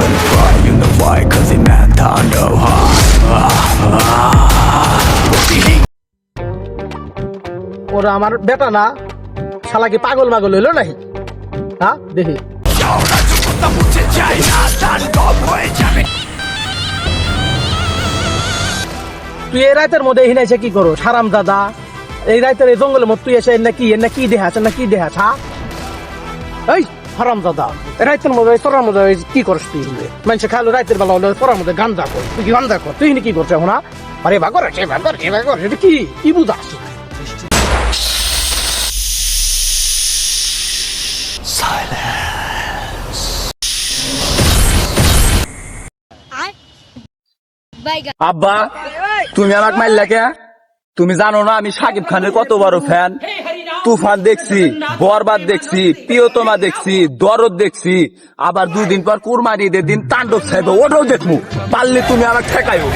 and fly, you know why, cause it meant thunder ওরা আমার বেটা না, শালা কি পাগল মাগল হইলো নাকি? হ্যাঁ দেখি তুই এই রাতের মধ্যে এখানে এসে কি করো হারাম দাদা? এই রাতের এই জঙ্গলের মধ্যে তুই এসে এনে কি দেখাছ না কি দেখাছ? এই হারাম দাদা, এই রাতের মধ্যে তোরার মধ্যে কি করস তুই? মানুষ খালো রাতের বেলা হলে তোরার মধ্যে গান্দা কর, তুই কি গান্দা কর? তুই কি করছ এখন? আরে ভাগর এটা কি বুঝাস? আব্বা তুমি আমাকে মারলে কে? তুমি জানো না আমি শাকিব খানের কত বড় ফ্যান। তুফান দেখছি, বরবাদ দেখছি, প্রিয়তমা দেখছি, দরদ দেখছি, আবার 2 দিন পর কুরবানি ঈদের দিন তাণ্ডব চাইবো, ওটাও দেখবো। পারলে তুমি আমাকে ঠেকাইও।